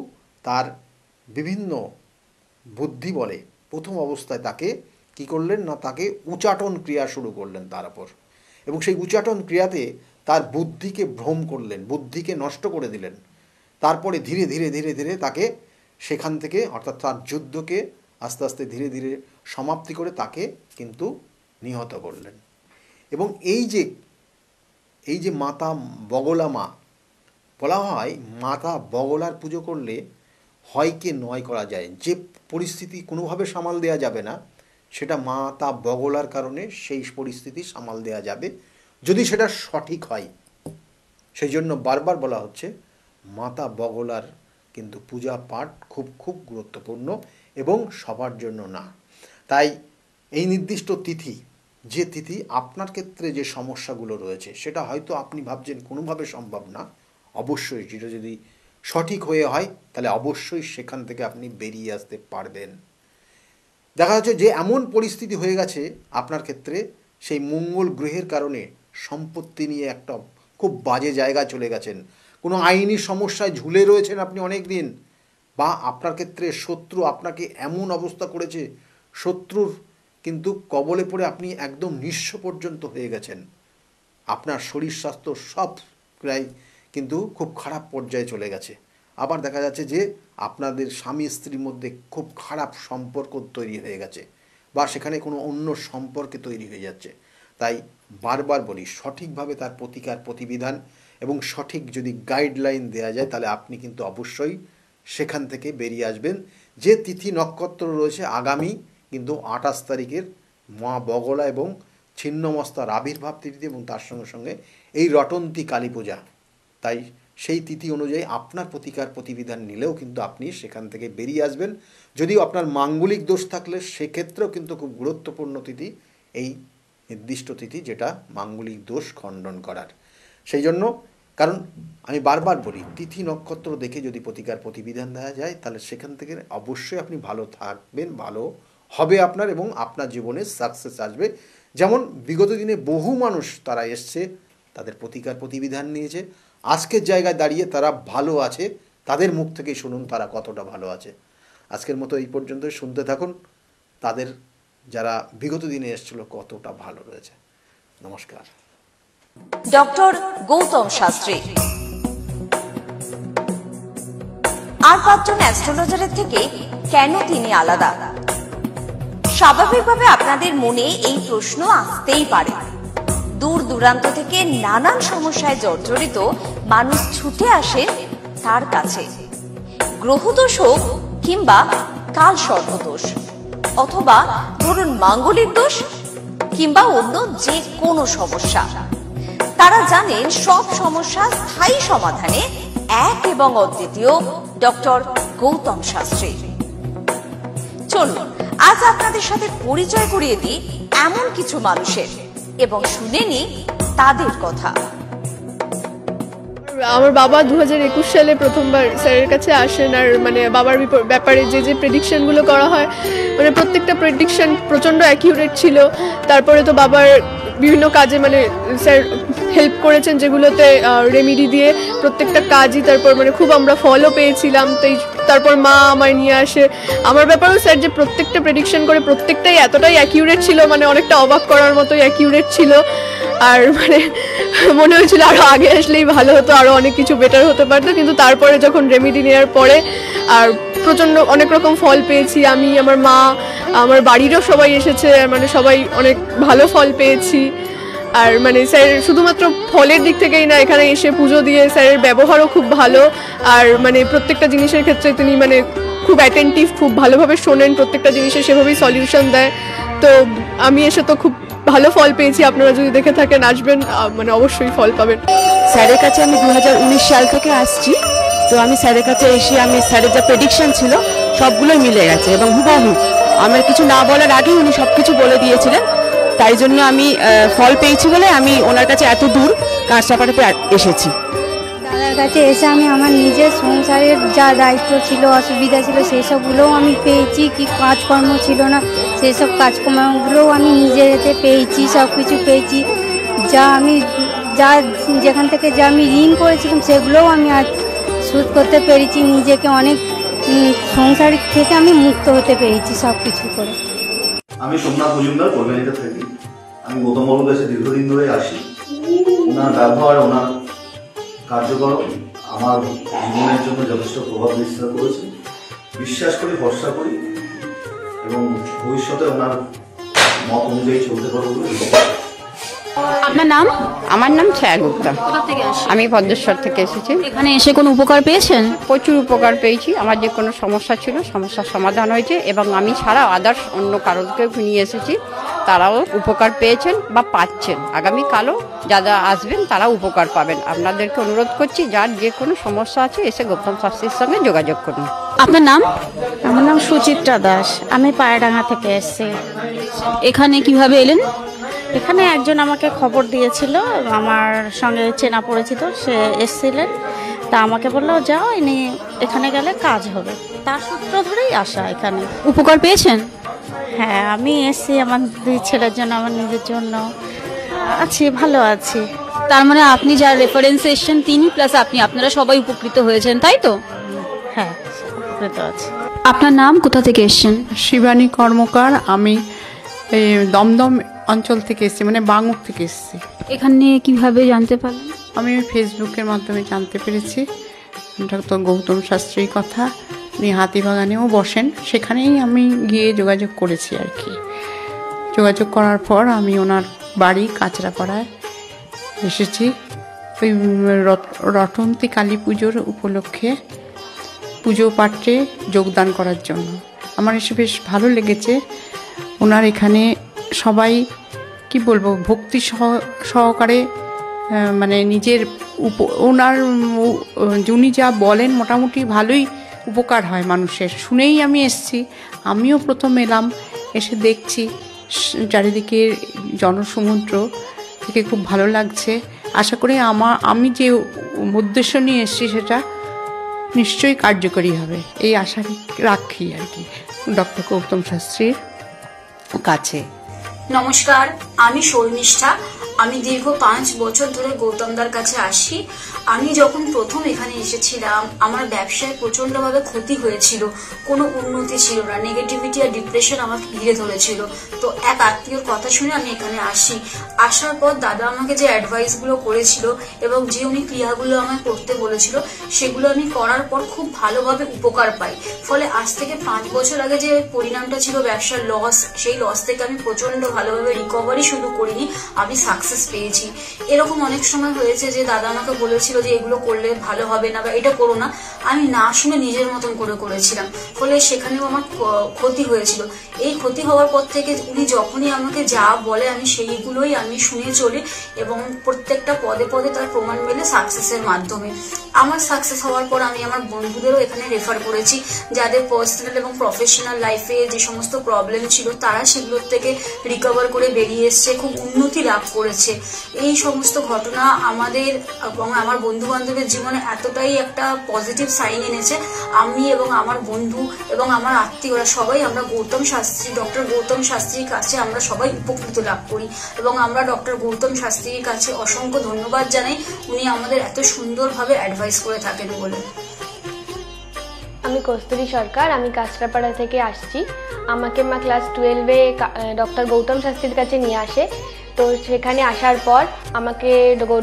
তার বিভিন্ন বুদ্ধি বলে প্রথম অবস্থায় তাকে কি করলেন না, তাকে উচাটন ক্রিয়া শুরু করলেন তার ওপর, এবং সেই উচাটন ক্রিয়াতে তার বুদ্ধিকে ভ্রম করলেন, বুদ্ধিকে নষ্ট করে দিলেন। তারপরে ধীরে ধীরে ধীরে ধীরে তাকে সেখান থেকে, অর্থাৎ তার যুদ্ধকে আস্তে আস্তে ধীরে ধীরে সমাপ্তি করে তাকে কিন্তু নিহত করলেন। এবং এই যে মাতা বগলা মা, বলা হয় মাতা বগলার পুজো করলে হয়কে নয় করা যায়, যে পরিস্থিতি কোনোভাবে সামাল দেওয়া যাবে না, সেটা মাতা বগলার কারণে সেই পরিস্থিতি সামাল দেওয়া যাবে, যদি সেটা সঠিক হয়। সেই জন্য বারবার বলা হচ্ছে মাতা বগলার কিন্তু পূজা পাঠ খুব খুব গুরুত্বপূর্ণ, এবং সবার জন্য না। তাই এই নির্দিষ্ট তিথি, যে তিথি আপনার ক্ষেত্রে যে সমস্যাগুলো রয়েছে, সেটা হয়তো আপনি ভাবছেন কোনোভাবে সম্ভব না, অবশ্যই যেটা যদি সঠিক হয়ে হয় তাহলে অবশ্যই সেখান থেকে আপনি বেরিয়ে আসতে পারবেন। দেখা যাচ্ছে যে এমন পরিস্থিতি হয়ে গেছে আপনার ক্ষেত্রে, সেই মঙ্গল গ্রহের কারণে সম্পত্তি নিয়ে একটা খুব বাজে জায়গায় চলে গেছেন, কোনো আইনি সমস্যায় ঝুলে রয়েছেন আপনি অনেক দিন, বা আপনার ক্ষেত্রে শত্রু আপনাকে এমন অবস্থা করেছে, শত্রুর কিন্তু কবলে পড়ে আপনি একদম নিঃস্ব পর্যন্ত হয়ে গেছেন, আপনার শরীর স্বাস্থ্য সব প্রায় কিন্তু খুব খারাপ পর্যায়ে চলে গেছে। আবার দেখা যাচ্ছে যে আপনাদের স্বামী স্ত্রীর মধ্যে খুব খারাপ সম্পর্ক তৈরি হয়ে গেছে, বা সেখানে কোনো অন্য সম্পর্কে তৈরি হয়ে যাচ্ছে। তাই বারবার বলি সঠিকভাবে তার প্রতিকার প্রতিবিধান এবং সঠিক যদি গাইডলাইন দেওয়া যায় তাহলে আপনি কিন্তু অবশ্যই সেখান থেকে বেরিয়ে আসবেন। যে তিথি নক্ষত্র রয়েছে আগামী কিন্তু 28 তারিখের মা বগলা এবং ছিন্নমস্তার আবির্ভাব তিথি এবং তার সঙ্গে সঙ্গে এই রটন্তী কালী পূজা, তাই সেই তিথি অনুযায়ী আপনার প্রতিকার প্রতিবিধান নিলেও কিন্তু আপনি সেখান থেকে বেরিয়ে আসবেন। যদিও আপনার মাঙ্গলিক দোষ থাকলে সেক্ষেত্রেও কিন্তু খুব গুরুত্বপূর্ণ তিথি এই নির্দিষ্ট তিথি, যেটা মাঙ্গলিক দোষ খণ্ডন করার। সেই জন্য, কারণ আমি বারবার বলি, তিথি নক্ষত্র দেখে যদি প্রতিকার প্রতিবিধান দেওয়া যায় তাহলে সেখান থেকে অবশ্যই আপনি ভালো থাকবেন, ভালো হবে আপনার, এবং আপনার জীবনে সাকসেস আসবে। যেমন বিগত দিনে বহু মানুষ তারা এসছে, তাদের প্রতিকার প্রতিবিধান নিয়েছে, আজকের জায়গায় দাঁড়িয়ে তারা ভালো আছে। তাদের মুখ থেকেই শুনুন তারা কতটা ভালো আছে। আজকের মতো এই পর্যন্ত শুনতে থাকুন তাদের যারা বিগত দিনে এসেছিল কতটা ভালো রয়েছে। নমস্কার। ডক্টর গৌতম শাস্ত্রী আর 5 জন অ্যাস্ট্রোলজারের থেকে কেন তিনি আলাদা? স্বাভাবিকভাবে আপনাদের মনে এই প্রশ্ন আসতেই পারে। দূর দূরান্ত থেকে নানান সমস্যায় জর্জরিত মানুষ ছুটে আসে তার কাছে। গ্রহদোষ হোক কিংবা কাল সর্পদোষ, অথবা ধরুন মাঙ্গলিক দোষ কিংবা অন্য যে কোনো সমস্যা, তারা জানেন সব সমস্যা স্থায়ী সমাধানে এক এবং অদ্বিতীয় ডক্টর গৌতম শাস্ত্রী। চলুন আজ আপনাদের সাথে পরিচয় করিয়ে দিই এমন কিছু মানুষের এবং শুনে নিই তাদের কথা। আমার বাবা 2021 সালে প্রথমবার স্যারের কাছে আসেন, আর মানে বাবার ব্যাপারে যে প্রেডিকশনগুলো করা হয়, মানে প্রত্যেকটা প্রেডিকশন প্রচণ্ড অ্যাকিউরেট ছিল। তারপরে তো বাবার বিভিন্ন কাজে মানে স্যার হেল্প করেছেন, যেগুলোতে রেমিডি দিয়ে প্রত্যেকটা কাজই তারপর মানে খুব আমরা ফলও পেয়েছিলাম। তারপর মা আমায় নিয়ে আসে। আমার ব্যাপারেও স্যার যে প্রত্যেকটা প্রেডিকশন করে প্রত্যেকটাই এতটাই অ্যাকিউরেট ছিল, মানে অনেকটা অবাক করার মতোই অ্যাকিউরেট ছিল। আর মানে মনে হয়েছিল আরও আগে আসলেই ভালো হতো, আরও অনেক কিছু বেটার হতে পারতো। কিন্তু তারপরে যখন রেমিডি নেওয়ার পরে আর প্রচণ্ড অনেক রকম ফল পেয়েছি আমি, আমার মা, আমার বাড়িরও সবাই এসেছে, মানে সবাই অনেক ভালো ফল পেয়েছি। আর মানে স্যার শুধুমাত্র ফলের দিক থেকেই না, এখানে এসে পুজো দিয়ে স্যারের ব্যবহারও খুব ভালো। আর মানে প্রত্যেকটা জিনিসের ক্ষেত্রে তিনি মানে খুব অ্যাটেন্টিভ, খুব ভালোভাবে শোনেন, প্রত্যেকটা জিনিসের সেভাবেই সলিউশন দেয়। তো আমি এসে তো খুব ভালো ফল পেয়েছি। আপনারা যদি দেখে থাকেন আসবেন, মানে অবশ্যই ফল পাবেন। স্যারের কাছে আমি 2019 সাল থেকে আসছি। তো আমি স্যারের কাছে এসে আমি স্যারের যা প্রেডিকশন ছিল সবগুলোই মিলে গেছে এবং হুবহু আমার কিছু না বলার আগেই উনি সব কিছু বলে দিয়েছিলেন। তাই জন্য আমি ফল পেয়েছি বলে আমি ওনার কাছে এত দূর কাঁচরাপাড়াতে এসেছি। দাদার কাছে এসে আমি আমার নিজের সংসারের যা দায়িত্ব ছিল, অসুবিধা ছিল, সেই সবগুলোও আমি পেয়েছি। কি কাজকর্ম ছিল না, সেই সব কাজকর্মগুলোও আমি নিজের হাতে পেয়েছি, সব কিছু পেয়েছি। যেখান থেকে যা আমি ঋণ করেছিলাম সেগুলোও আমি আজ শোধ করতে পেরেছি। নিজেকে অনেক সংসার থেকে আমি মুক্ত হতে পেরেছি সব কিছু করে। আমি সোমনাথ মজুমদার কল্যাণীতে থাকি। আমি গৌতম বাবুর কাছে দীর্ঘদিন ধরে আসি। ওনার ব্যবহার, ওনার কার্যকরণ আমার জীবনের জন্য যথেষ্ট প্রভাব বিস্তার করেছে। বিশ্বাস করি, ভরসা করি এবং ভবিষ্যতে ওনার মত অনুযায়ী চলতে পারবো বলে। আপনার নাম? আমার নাম ছায়া গুপ্তা। কোথা থেকে আসেন? আমি ভদ্রেশ্বর থেকে এসেছি। এখানে এসে কোনো উপকার পেয়েছেন? প্রচুর উপকার পেয়েছি। আমার যে কোনো সমস্যা ছিল সমস্যার সমাধান হয়েছে এবং আমি ছাড়া আদার্স অন্য কারোকে নিয়ে এসেছি, তারাও উপকার পেয়েছেন বা পাচ্ছেন। আগামীকালও যারা আসবেন তারা উপকার পাবেন। আপনাদেরকে অনুরোধ করছি, যার যে কোনো সমস্যা আছে এসে গৌতম শাস্ত্রীর সঙ্গে যোগাযোগ করুন। আপনার নাম? আমার নাম সুচিত্রা দাস। আমি পায়রাডাঙ্গা থেকে এসেছি। এখানে কিভাবে এলেন? এখানে একজন আমাকে খবর দিয়েছিল, আমার সঙ্গে চেনা পরিচিত, সে এসেছিলেন। তা আমাকে বললো যাও, ইনি এখানে গেলে কাজ হবে। তার সূত্র ধরেই আসা এখানে। উপকার পেয়েছেন? হ্যাঁ, আমি এসেছি আমার 2 ছেলের জন্য, আমার নিজের জন্য। আছি, ভালো আছি। তার মানে আপনি যার রেফারেন্সে এসেছেন তিনি প্লাস আপনারা সবাই উপকৃত হয়েছেন, তাই তো? হ্যাঁ, উপকৃত আছি। আপনার নাম, কোথা থেকে এসেছেন? শিবানী কর্মকার। আমি দমদম অঞ্চল থেকে এসেছি, মানে বাঙুর থেকে এসেছি। এখানে কিভাবে জানতে পারলেন? আমি ফেসবুকের মাধ্যমে জানতে পেরেছি তো গৌতম শাস্ত্রীর কথা। উনি হাতিবাগানেও বসেন, সেখানেই আমি গিয়ে যোগাযোগ করেছি আর কি। যোগাযোগ করার পর আমি ওনার বাড়ি কাঁচরাপাড়ায় এসেছি ওই রটন্তী কালী পুজোর উপলক্ষে পুজো পাঠে যোগদান করার জন্য। আমার এসে বেশ ভালো লেগেছে। ওনার এখানে সবাই কি বলবো ভক্তি সহকারে মানে নিজের ওনার উনি যা বলেন মোটামুটি ভালোই উপকার হয় মানুষের। শুনেই আমি এসছি, আমিও প্রথম এলাম, এসে দেখছি চারিদিকে জনসমুদ্র থেকে খুব ভালো লাগছে। আশা করি আমি যে উদ্দেশ্য নিয়ে এসেছি সেটা নিশ্চয়ই কার্যকরী হবে, এই আশা রাখি আর কি ডক্টর গৌতম শাস্ত্রীর কাছে। নমস্কার, আমি শর্মিষ্ঠা। আমি দীর্ঘ 5 বছর ধরে গৌতমদার কাছে আসি। আমি যখন প্রথম এখানে এসেছিলাম আমার ব্যবসায় প্রচন্ডভাবে ক্ষতি হয়েছিল, কোনো উন্নতি ছিল না, নেগেটিভিটি আর ডিপ্রেশন আমাকে ঘিরে ধরেছিল। তো এক আত্মীয়র কথা শুনে আমি এখানে আসি। আসার পর দাদা আমাকে যে অ্যাডভাইস গুলো করেছিল এবং যে উনি ক্রিয়াগুলো আমায় করতে বলেছিল সেগুলো আমি করার পর খুব ভালোভাবে উপকার পাই। ফলে আজ থেকে 5 বছর আগে যে পরিণামটা ছিল ব্যবসার লস, সেই লস থেকে আমি প্রচন্ড ভালোভাবে রিকভারি শুরু করিনি, আমি সাকসেস পেয়েছি। এরকম অনেক সময় হয়েছে যে দাদা আমাকে বলেছিল যে এগুলো করলে ভালো হবে না বা এটা করো না, আমি না শুনে নিজের মতন করে করেছিলাম, ফলে সেখানেও আমার ক্ষতি হয়েছিল। এই ক্ষতি হওয়ার পর থেকে উনি যখনই আমাকে যা বলে আমি সেইগুলোই আমি শুনে চলি এবং প্রত্যেকটা পদে পদে তার প্রমাণ মেলে সাকসেসের মাধ্যমে। আমার সাকসেস হওয়ার পর আমি আমার বন্ধুদেরও এখানে রেফার করেছি, যাদের পার্সোনাল এবং প্রফেশনাল লাইফে যে সমস্ত প্রবলেম ছিল তারা সেগুলোর থেকে রিকভার করে বেরিয়ে এসছে, খুব উন্নতি লাভ করেছে। এই সমস্ত ঘটনা আমাদের এবং আমার বন্ধু বান্ধবের জীবনে এতটাই একটা পজিটিভ সাইন এনেছে, আমি এবং আমার বন্ধু এবং আমার আত্মীয়রা সবাই আমরা ডক্টর গৌতম শাস্ত্রীর কাছে আমরা সবাই উপকৃত লাভ করি এবং আমরা ডক্টর গৌতম শাস্ত্রীর কাছে অসংখ্য ধন্যবাদ জানাই, উনি আমাদের এত সুন্দরভাবে অ্যাডভাইস করে থাকেন বলে। আমি কস্তুরী সরকার, আমি কাঁচরাপাড়া থেকে আসছি। আমাকে মা ক্লাস 12-এ ডক্টর গৌতম শাস্ত্রীর কাছে নিয়ে আসে। তো সেখানে আসার পর আমাকে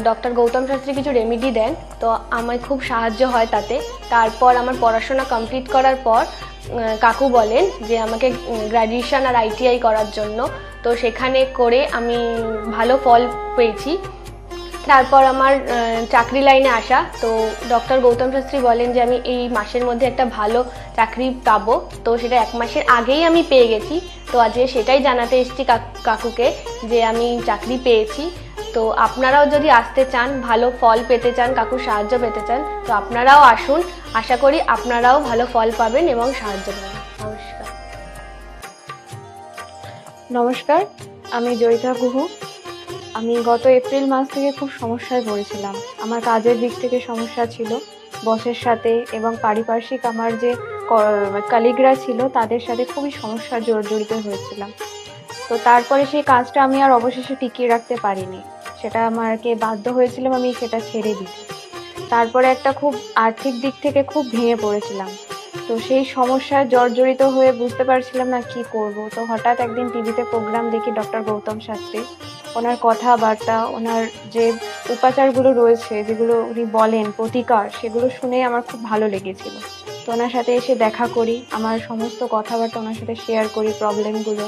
ডক্টর গৌতম শাস্ত্রী কিছু রেমেডি দেন, তো আমার খুব সাহায্য হয় তাতে। তারপর আমার পড়াশোনা কমপ্লিট করার পর কাকু বলেন যে আমাকে গ্র্যাজুয়েশন আর ITI করার জন্য। তো সেখানে করে আমি ভালো ফল পেয়েছি। তারপর আমার চাকরি লাইনে আসা, তো ডক্টর গৌতম শাস্ত্রী বলেন যে আমি এই মাসের মধ্যে একটা ভালো চাকরি পাবো, তো সেটা 1 মাসের আগেই আমি পেয়ে গেছি। তো আজকে সেটাই জানাতে এসেছি কাকুকে যে আমি চাকরি পেয়েছি। তো আপনারাও যদি আসতে চান, ভালো ফল পেতে চান, কাকুর সাহায্য পেতে চান, তো আপনারাও আসুন। আশা করি আপনারাও ভালো ফল পাবেন এবং সাহায্য পাবেন। নমস্কার। নমস্কার, আমি জয়িতা গুহ। আমি গত এপ্রিল মাস থেকে খুব সমস্যায় পড়েছিলাম। আমার কাজের দিক থেকে সমস্যা ছিল, বসের সাথে এবং পারিপার্শ্বিক আমার যে কলিগরা ছিল তাদের সাথে খুবই সমস্যা জড়িত হয়েছিলাম। তো তারপরে সেই কাজটা আমি আর অবশেষে টিকিয়ে রাখতে পারিনি, সেটা আমাকে বাধ্য হয়েছিলাম আমি সেটা ছেড়ে দিতে। তারপরে একটা খুব আর্থিক দিক থেকে খুব ভেঙে পড়েছিলাম। তো সেই সমস্যায় জর্জরিত হয়ে বুঝতে পারছিলাম না কি করব। তো হঠাৎ একদিন টিভিতে প্রোগ্রাম দেখি ডক্টর গৌতম শাস্ত্রী, ওনার কথাবার্তা, ওনার যে উপাচারগুলো রয়েছে যেগুলো উনি বলেন প্রতিকার, সেগুলো শুনে আমার খুব ভালো লেগেছিল। তো ওনার সাথে এসে দেখা করি, আমার সমস্ত কথাবার্তা ওনার সাথে শেয়ার করি, প্রবলেমগুলো।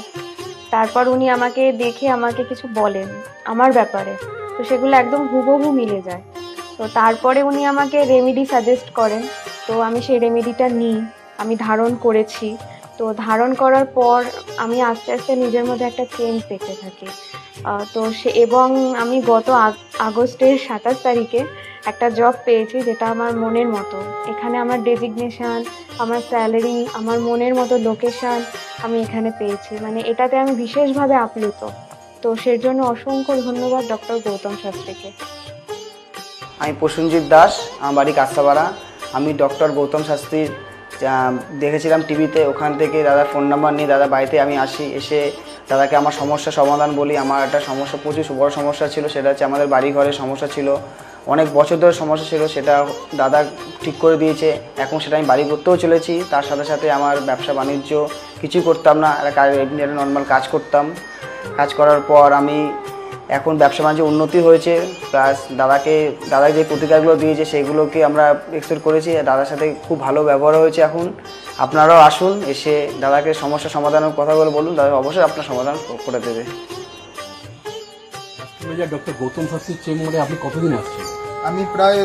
তারপর উনি আমাকে দেখে আমাকে কিছু বলেন আমার ব্যাপারে, তো সেগুলো একদম হুবহু মিলে যায়। তো তারপরে উনি আমাকে রেমেডি সাজেস্ট করেন, তো আমি সেই রেমেডিটা নিই, আমি ধারণ করেছি। তো ধারণ করার পর আমি আস্তে আস্তে নিজের মধ্যে একটা চেঞ্জ দেখতে থাকি। তো এবং আমি গত আগস্টের 27 তারিখে একটা জব পেয়েছি যেটা আমার মনের মতো। এখানে আমার ডেজিগনেশন, আমার স্যালারি, আমার মনের মতো লোকেশন আমি এখানে পেয়েছি, মানে এটাতে আমি বিশেষভাবে আপ্লুত। তো সেই জন্য অসংখ্য ধন্যবাদ ডক্টর গৌতম শাস্ত্রীকে। আমি প্রসেনজিৎ দাস, আমার বাড়ি কাঁচরাপাড়া। আমি ডক্টর গৌতম শাস্ত্রীর দেখেছিলাম টিভিতে, ওখান থেকে দাদার ফোন নাম্বার নিয়ে দাদা বাড়িতে আমি আসি। এসে দাদাকে আমার সমস্যার সমাধান বলি। আমার একটা সমস্যা, প্রচুর বড় সমস্যা ছিল, সেটা হচ্ছে আমাদের বাড়ি ঘরের সমস্যা ছিল, অনেক বছর ধরে সমস্যা ছিল, সেটা দাদা ঠিক করে দিয়েছে। এখন সেটা আমি বাড়ি করতেও চলেছি। তার সাথে সাথে আমার ব্যবসা বাণিজ্য কিছুই করতাম না, একটা নর্মাল কাজ করতাম। কাজ করার পর আমি এখন ব্যবসা বাণিজ্য উন্নতি হয়েছে, প্লাস দাদা যে প্রতিকারগুলো দিয়েছে সেগুলোকে আমরা এক্সেপ্ট করেছি। দাদার সাথে খুব ভালো ব্যবহার হয়েছে। এখন আপনারাও আসুন, এসে দাদাকে সমস্যা সমাধানের কথাগুলো বলুন, দাদা অবশ্যই আপনার সমাধান করে দেবে। ডক্টর গৌতম শাস্ত্রীর চেম্বারে আপনি কতদিন আসছেন? আমি প্রায়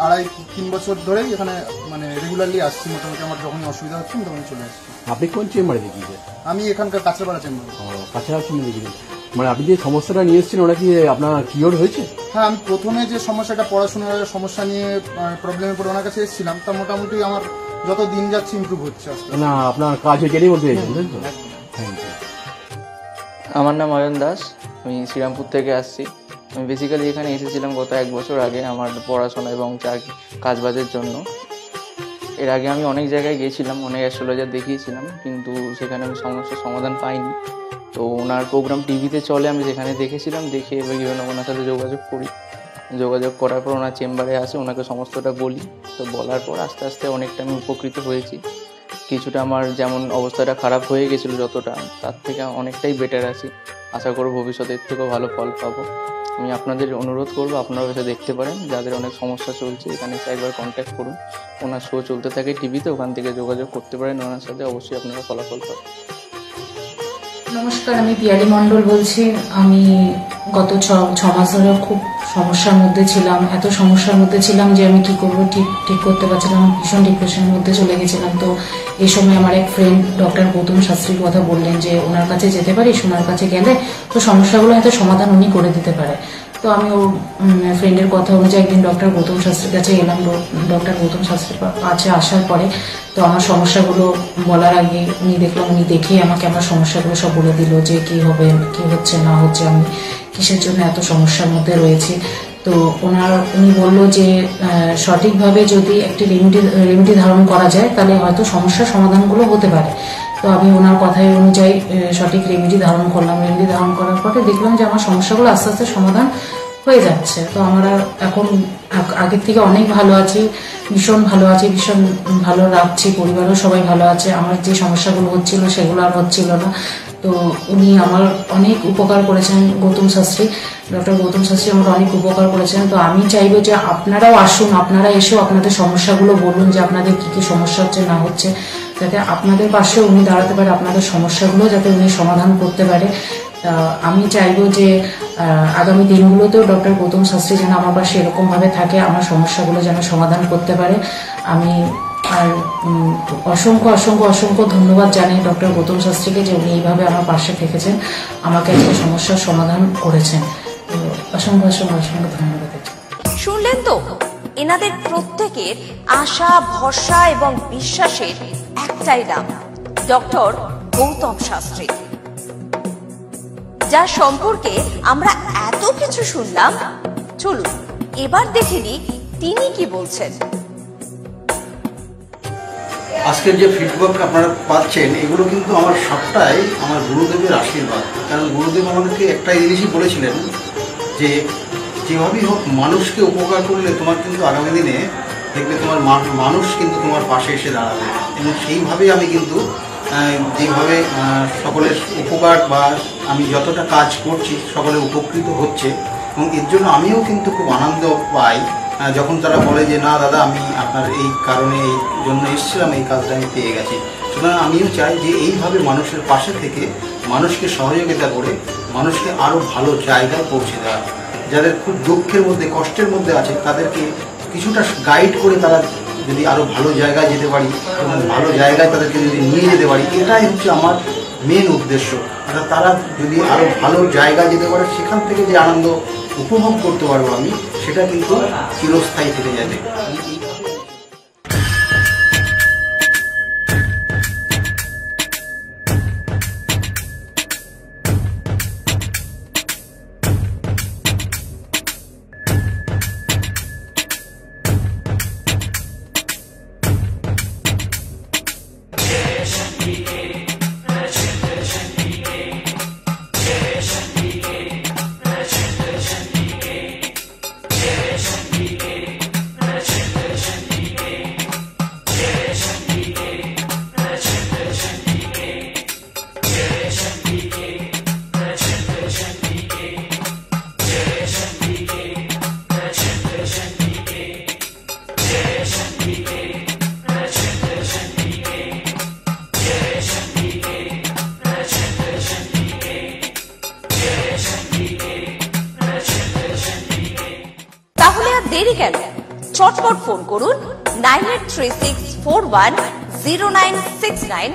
2.5-3 বছর ধরেই এখানে মানে রেগুলারলি আসছি। মোটামুটি আমার যখনই অসুবিধা হচ্ছে আমি তখন চলে আসছি। আপনি কোন চেম্বারে দেখিয়েছেন? আমি এখানকার কাছড়াপাড়া চেম্বার। কাছড়াপাড়া চেম্বারে দেখিয়েছেন, মানে আপনি যে সমস্যাটা নিয়ে এসেছেন ওটা কি আপনার কিওর হয়েছে? হ্যাঁ, আমি প্রথমে যে সমস্যাটা পড়াশোনার সমস্যা নিয়ে প্রবলেমে পড়ে ওনার কাছে এসেছিলাম, তা মোটামুটি আমার যত দিন যাচ্ছে ইমপ্রুভ হচ্ছে। না, আপনার কাজ হয়ে গেলেই বলতে চাইছেন, তাই তো? আমার নাম অয়ন দাস, আমি শ্রীরামপুর থেকে আসছি। আমি বেসিক্যালি এখানে এসেছিলাম গত 1 বছর আগে আমার পড়াশোনা এবং কাজবাজের জন্য। এর আগে আমি অনেক জায়গায় গিয়েছিলাম, অনেক অ্যাস্ট্রোলজার দেখিয়েছিলাম, কিন্তু সেখানে আমি সমস্যার সমাধান পাইনি। তো ওনার প্রোগ্রাম টিভিতে চলে, আমি সেখানে দেখেছিলাম, দেখে এবার ওনার সাথে যোগাযোগ করি। যোগাযোগ করার পর ওনার চেম্বারে আসে, ওনাকে সমস্তটা বলি। তো বলার পর আস্তে আস্তে অনেকটা আমি উপকৃত হয়েছি। কিছুটা আমার যেমন অবস্থাটা খারাপ হয়ে গেছিলো যতটা, তার থেকে অনেকটাই বেটার আছি। আশা করব ভবিষ্যতে এর থেকেও ভালো ফল পাবো। আমি আপনাদের অনুরোধ করবো আপনারা এসে দেখতে পারেন, যাদের অনেক সমস্যা চলছে এখানে এসে একবার কন্ট্যাক্ট করুন। ওনার শো চলতে থাকে টিভিতে, ওখান থেকে যোগাযোগ করতে পারেন ওনার সাথে, অবশ্যই আপনারা ফলাফল পাবেন। নমস্কার, আমি পিয়ালি মণ্ডল বলছি। আমি গত 6 মাস ধরে খুব সমস্যার মধ্যে ছিলাম, এত সমস্যার মধ্যে ছিলাম যে আমি কি করবো ঠিক করতে পারছিলাম, ভীষণ ডিপ্রেশনের মধ্যে চলে গেছিলাম। তো এই সময় আমার এক ফ্রেন্ড ডক্টর গৌতম শাস্ত্রীর কথা বললেন যে ওনার কাছে যেতে পারিস, ওনার কাছে গেলে তো সমস্যাগুলো হয়তো সমাধান উনি করে দিতে পারে। তো আমি ওর ফ্রেন্ডের কথা অনুযায়ী একদিন ডক্টর গৌতম শাস্ত্রীর কাছে এলাম। ডক্টর গৌতম শাস্ত্রীর কাছে আসার পরে তো আমার সমস্যাগুলো বলার আগে উনি দেখেই আমাকে আমার সমস্যাগুলো সব বলে দিল যে কি হবে, কি হচ্ছে না হচ্ছে, আমি কিসের জন্য এত সমস্যার মধ্যে রয়েছি। তো উনি বললো যে সঠিকভাবে যদি একটি রেমেডি ধারণ করা যায় তাহলে হয়তো সমস্যার সমাধানগুলো হতে পারে। তো আমি ওনার কথায় অনুযায়ী সঠিক রেমেডি ধারণ করলাম। রেমেডি ধারণ করার পরে দেখলাম যে আমার সমস্যাগুলো আস্তে আস্তে সমাধান হয়ে যাচ্ছে। তো আমরা এখন আগের থেকে অনেক ভালো আছি, ভীষণ ভালো আছি, ভীষণ ভালো রাখছি, পরিবারও সবাই ভালো আছে। আমার যে সমস্যাগুলো হচ্ছিল সেগুলো আর হচ্ছিল না। তো উনি আমার অনেক উপকার করেছেন, ডক্টর গৌতম শাস্ত্রী আমার অনেক উপকার করেছেন। তো আমি চাইবো যে আপনারাও আসুন, আপনারা এসেও আপনাদের সমস্যাগুলো বলুন যে আপনাদের কি কি সমস্যা হচ্ছে না হচ্ছে, যাতে আপনাদের পাশে উনি দাঁড়াতে পারে, আপনাদের সমস্যাগুলো যাতে উনি সমাধান করতে পারে। আমি চাইবো যে আগামী দিনগুলোতেও ডক্টর গৌতম শাস্ত্রী যেন আমার পাশে এরকমভাবে থাকে, আমার সমস্যাগুলো যেন সমাধান করতে পারে। আমি আর অসংখ্য অসংখ্য অসংখ্য ধন্যবাদ জানাই ডক্টর গৌতম শাস্ত্রীকে যে উনি এইভাবে আমার পাশে থেকেছেন, আমাকে একটা সমস্যার সমাধান করেছেন। অসংখ্য অসংখ্য অসংখ্য ধন্যবাদ। শুনলেন তো, এনাদের প্রত্যেকের আশা, ভরসা এবং বিশ্বাসের একটাই নাম, ডক্টর গৌতম শাস্ত্রী, যার সম্পর্কে আমরা এত কিছু শুনলাম। চলুন এবার দেখে নিই তিনি কি বলছেন। আজকের যে ফিডব্যাক আপনারা পাচ্ছেন এগুলো কিন্তু আমার সবটাই আমার গুরুদেবের আশীর্বাদ। কারণ গুরুদেব আমাদেরকে একটাই জিনিসই বলেছিলেন যে যেভাবেই হোক মানুষকে উপকার করলে তোমার কিন্তু আগামী দিনে দেখবে তোমার মানুষ কিন্তু তোমার পাশে এসে দাঁড়াবে। এবং সেইভাবেই আমি কিন্তু যেভাবে সকলের উপকার বা আমি যতটা কাজ করছি সকলে উপকৃত হচ্ছে, এবং এর জন্য আমিও কিন্তু খুব আনন্দ পাই যখন তারা বলে যে না দাদা আমি আপনার এই কারণে এই জন্য এসেছিলাম, এই কাজটা আমি পেয়ে গেছি। সুতরাং আমিও চাই যে এইভাবে মানুষের পাশে থেকে মানুষকে সহযোগিতা করে মানুষকে আরও ভালো জায়গায় পৌঁছে দেওয়া। যাদের খুব দুঃখের মধ্যে কষ্টের মধ্যে আছে তাদেরকে কিছুটা গাইড করে তারা যদি আরও ভালো জায়গায় যেতে পারি এবং ভালো জায়গায় তাদেরকে যদি নিয়ে যেতে পারি, এটাই হচ্ছে আমার মেন উদ্দেশ্য। অর্থাৎ তারা যদি আরও ভালো জায়গায় যেতে পারে, সেখান থেকে যে আনন্দ উপভোগ করতে পারবো আমি, সেটা কিন্তু চিরস্থায়ী থেকে যাবে। Jai Shambhike, দেরি কেন? চটপট ফোন করুন 9836410969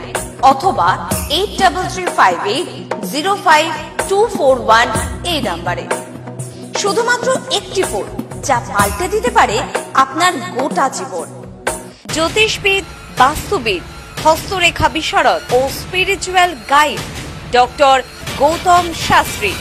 অথবা 8335805241 এই নাম্বারে। শুধুমাত্র একটি ফোন যা পাল্টে দিতে পারে আপনার গোটা জীবন। জ্যোতিষবিদ, বাস্তুবিদ, হস্তরেখা বিশারদ ও spiritual guide doctor Gautam Shastri.